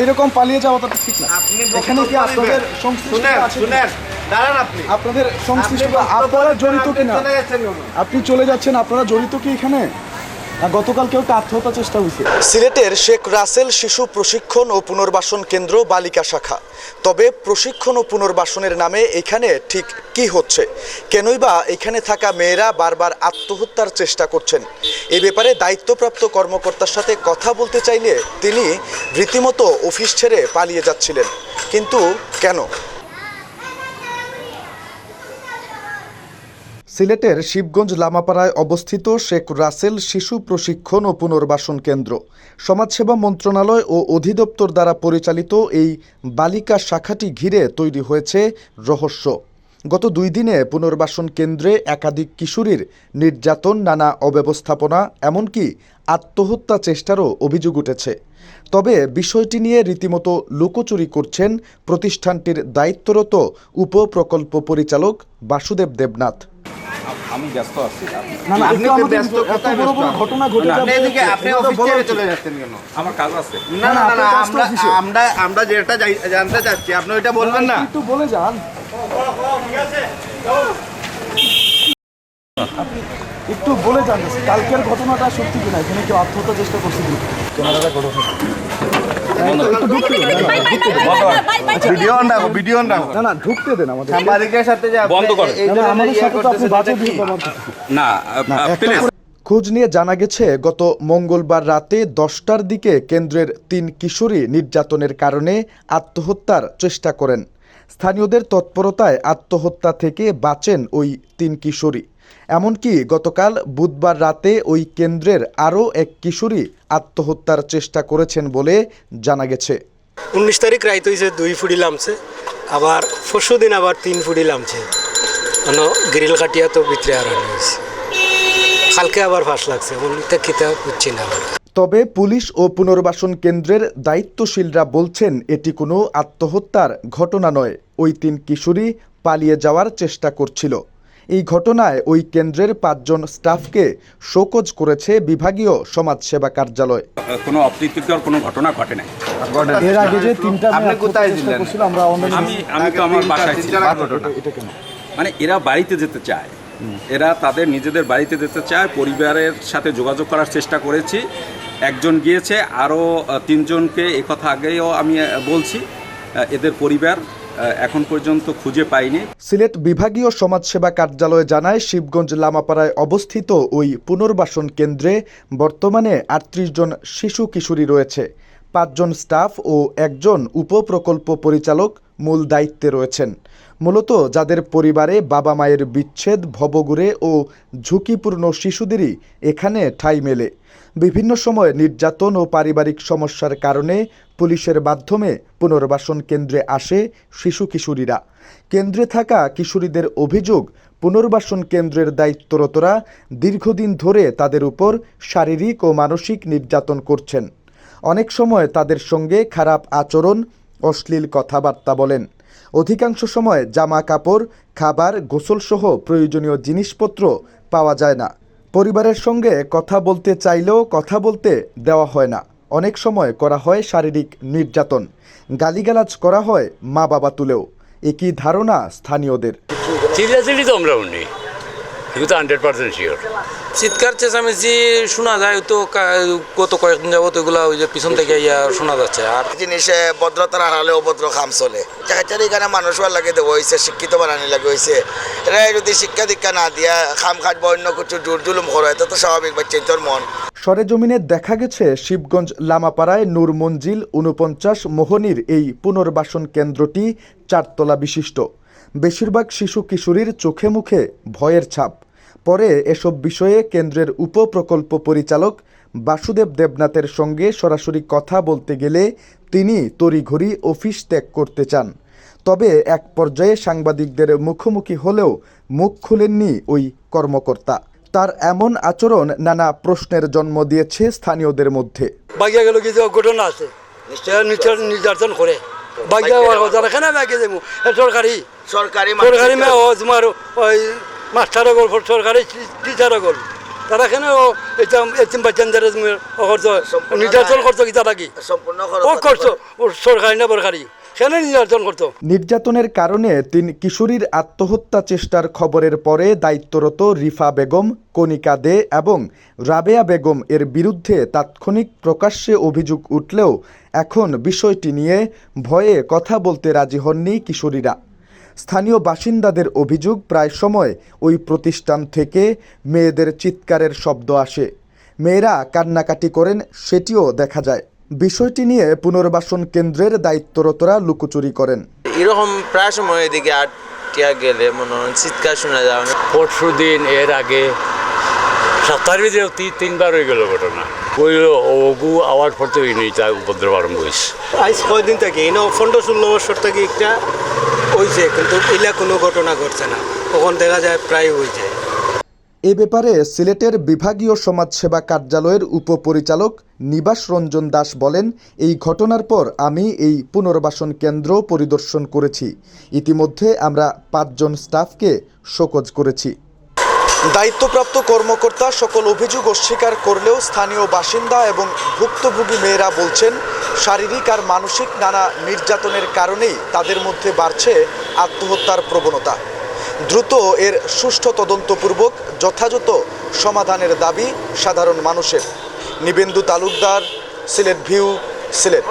এরকম পালিয়ে যাওয়াটা ঠিক না। এখানে কি আপনাদের সংশ্লিষ্ট আছে? আপনাদের সংশ্লিষ্ট আপনারা জড়িত কিনা? আপনি চলে যাচ্ছেন, আপনারা জড়িত কি এখানে? গতকাল কেউ আত্মহত্যা চেষ্টা হয়েছে। সিলেটের শেখ রাসেল শিশু প্রশিক্ষণ ও পুনর্বাসন কেন্দ্র বালিকা শাখা। তবে প্রশিক্ষণ ও পুনর্বাসনের নামে এখানে ঠিক কি হচ্ছে, কেনই বা এখানে থাকা মেয়েরা বারবার আত্মহত্যার চেষ্টা করছেন? এ ব্যাপারে দায়িত্বপ্রাপ্ত কর্মকর্তার সাথে কথা বলতে চাইলে তিনি রীতিমতো অফিস ছেড়ে পালিয়ে যাচ্ছিলেন। কিন্তু কেন? সিলেটের শিবগঞ্জ লামাপাড়ায় অবস্থিত শেখ রাসেল শিশু প্রশিক্ষণ ও পুনর্বাসন কেন্দ্র। সমাজসেবা মন্ত্রণালয় ও অধিদপ্তর দ্বারা পরিচালিত এই বালিকা শাখাটি ঘিরে তৈরি হয়েছে রহস্য। গত 2 দিনে পুনর্বাসন কেন্দ্রে একাধিক কিশোরীর নির্যাতন, নানা অব্যবস্থাপনা, এমনকি আত্মহত্যা চেষ্টারও অভিযোগ উঠেছে। তবে বিষয়টি নিয়ে রীতিমতো লুকোচুরি করছেন প্রতিষ্ঠানটির দায়িত্বরত উপপ্রকল্প পরিচালক বাসুদেব দেবনাথ। আমি ব্যস্ত আছি। আপনি তো ব্যস্ত, কত বড় বড় ঘটনা ঘটে যাবে, আপনি অফিস ছেড়ে চলে যাচ্ছেন কেন? আমার কাজ আছে। না, আমরা যেটা জানতে চাচ্ছি আপনি ওইটা বলবেন না? একটু বলে যান। আপনি একটু বলে যান কালকের ঘটনাটা সত্যি কিনা, এখানে কেউ আত্মহত্যা চেষ্টা করছে কিনা? ক্যামেরাটা ঘটনা ঢুকতে দেন আমাদের সাথে। খোঁজ নিয়ে জানা গেছে, গত মঙ্গলবার রাতে 10টার দিকে কেন্দ্রের 3 কিশোরী নির্যাতনের কারণে আত্মহত্যার চেষ্টা করেন। স্থানীয়দের তৎপরতায় আত্মহত্যা থেকে বাঁচেন ওই 3 কিশোরী। এমনকি গতকাল বুধবার রাতে ওই কেন্দ্রের আরও এক কিশোরী আত্মহত্যার চেষ্টা করেছেন বলে জানা গেছে। 19 তারিখ রাইত হয়েছে 2 ফুটি লামছে, আবার পরশু দিন আবার 3 ফুটি লামছে। গ্রিল কাটিয়া তো ভিতরে আর হয়েছে, কালকে আবার ফাঁস লাগছে, খেতে বুঝছি না। তবে পুলিশ ও পুনর্বাসন কেন্দ্রের দায়িত্বশীলরা বলছেন এটি কোনো আত্মহত্যার ঘটনা নয়। ওই 3 কিশোরী পালিয়ে যাওয়ার চেষ্টা করছিল। এই ঘটনায় ওই কেন্দ্রের 5 জন স্টাফকে শোকজ করেছে বিভাগীয় সমাজসেবা কার্যালয়। কোনো অপ্রীতিকর কোনো ঘটনা ঘটে নাই। এর আগে যে 3টা আপনি কোথায় ছিলেন? আমি তো আমার বাসায় ছিলাম। মানে এরা বাড়িতে যেতে চায়, এরা তাদের নিজেদের বাড়িতে যেতে চায়। পরিবারের সাথে যোগাযোগ করার চেষ্টা করেছি, একজন গিয়েছে, আরও 3 জনকে একথা আগেও আমি বলছি। এদের পরিবার এখন পর্যন্ত খুঁজে পাইনি। সিলেট বিভাগীয় সমাজসেবা কার্যালয় জানায়, শিবগঞ্জ লামাপাড়ায় অবস্থিত ওই পুনর্বাসন কেন্দ্রে বর্তমানে 38 জন শিশু কিশোরী রয়েছে। 5 জন স্টাফ ও 1 জন উপপ্রকল্প পরিচালক মূল দায়িত্বে রয়েছেন। মূলত যাদের পরিবারে বাবা মায়ের বিচ্ছেদ, ভবঘুরে ও ঝুঁকিপূর্ণ শিশুদেরই এখানে ঠাঁই মেলে। বিভিন্ন সময় নির্যাতন ও পারিবারিক সমস্যার কারণে পুলিশের মাধ্যমে পুনর্বাসন কেন্দ্রে আসে শিশু কিশোরীরা। কেন্দ্রে থাকা কিশোরীদের অভিযোগ, পুনর্বাসন কেন্দ্রের দায়িত্বরতরা দীর্ঘদিন ধরে তাদের উপর শারীরিক ও মানসিক নির্যাতন করছেন। অনেক সময় তাদের সঙ্গে খারাপ আচরণ, অশ্লীল কথাবার্তা বলেন। অধিকাংশ সময় জামা কাপড়, খাবার, গোসলসহ প্রয়োজনীয় জিনিসপত্র পাওয়া যায় না। পরিবারের সঙ্গে কথা বলতে চাইলেও কথা বলতে দেওয়া হয় না। অনেক সময় করা হয় শারীরিক নির্যাতন, গালিগালাজ করা হয় মা বাবা তুলেও। একই ধারণা স্থানীয়দের। কিন্তু 100% শিওর। চিৎকার চেঁচামেচি শোনা যায়, তো গত কয়েকদিন যাবত ওইগুলো ওই যে পিছন থেকে শোনা যাচ্ছে। আর জিনিসে ভদ্রতার হারালে অভদ্র খাম চলে। চাকরি এখানে মানুষ লাগে দেওয়া হয়েছে, শিক্ষিত বানানি লাগে হয়েছে। এরা যদি শিক্ষা দীক্ষা না দিয়া খাম খাটবো, অন্য কিছু জোর জুলুম করে, এটা তো স্বাভাবিক বাচ্চা তোর মন। সরেজমিনে দেখা গেছে, শিবগঞ্জ লামাপাড়ায় নূর মঞ্জিল 49 মোহনীর এই পুনর্বাসন কেন্দ্রটি 4 তলা বিশিষ্ট। বেশিরভাগ শিশু কিশোরীর চোখে মুখে ভয়ের ছাপ। পরে এসব বিষয়ে কেন্দ্রের উপপ্রকল্প পরিচালক বাসুদেব দেবনাথের সঙ্গে সরাসরি কথা বলতে গেলে তিনি তড়িঘড়ি অফিস ত্যাগ করতে চান। তবে এক পর্যায়ে সাংবাদিকদের মুখোমুখি হলেও মুখ খুলেননি ওই কর্মকর্তা। তার এমন আচরণ নানা প্রশ্নের জন্ম দিয়েছে স্থানীয়দের মধ্যে। বাগিয়া গেল কিছু ঘটনা আছে, নির্যাতন করে সরকারি মাস্টারও গল্প, সরকারি টিচারও গল্প, তারা কেন এটা এতিম বাচ্চান যারা নির্যাতন করতো কি তারা কি সম্পূর্ণ ও করছো ও সরকারি না সরকারি কেন নির্যাতন করতো? নির্যাতনের কারণে 3 কিশোরীর আত্মহত্যা চেষ্টার খবরের পরে দায়িত্বরত রিফা বেগম, কণিকা দে এবং রাবেয়া বেগম এর বিরুদ্ধে তাৎক্ষণিক প্রকাশ্যে অভিযোগ উঠলেও এখন বিষয়টি নিয়ে ভয়ে কথা বলতে রাজি হননি কিশোরীরা। স্থানীয় বাসিন্দাদের অভিযোগ, প্রায় সময় ওই প্রতিষ্ঠান থেকে মেয়েদের চিৎকারের শব্দ আসে, মেয়েরা কান্নাকাটি করেন, সেটিও দেখা যায়। বিষয়টি নিয়ে পুনর্বাসন কেন্দ্রের দায়িত্বরতরা লুকোচুরি করেন। এরকম প্রায় সময় এদিকে আটটিয়া গেলে মনে হয় চিৎকার শোনা যায়। পরশু দিন এর আগে সপ্তাহের ভিতরে 3-4বার হয়ে গেল ঘটনা। ওই ওগু আওয়াজ পড়তে হয়নি, তা উপদ্রব আরম্ভ হয়েছে। আজ কয়দিন থেকে 15-16 বছর থেকে একটা হয়েছে, কিন্তু এলা কোনো ঘটনা ঘটছে না। তখন দেখা যায় প্রায় হয়ে যায়। এ ব্যাপারে সিলেটের বিভাগীয় সমাজসেবা কার্যালয়ের উপপরিচালক নিবাস রঞ্জন দাস বলেন, এই ঘটনার পর আমি এই পুনর্বাসন কেন্দ্র পরিদর্শন করেছি। ইতিমধ্যে আমরা 5 জন স্টাফকে শোকজ করেছি। দায়িত্বপ্রাপ্ত কর্মকর্তা সকল অভিযোগ অস্বীকার করলেও স্থানীয় বাসিন্দা এবং ভুক্তভোগী মেয়েরা বলছেন, শারীরিক আর মানসিক নানা নির্যাতনের কারণেই তাদের মধ্যে বাড়ছে আত্মহত্যার প্রবণতা। দ্রুত এর সুষ্ঠু তদন্তপূর্বক যথাযথ সমাধানের দাবি সাধারণ মানুষের। নিবেন্দু তালুকদার, সিলেট ভিউ, সিলেট।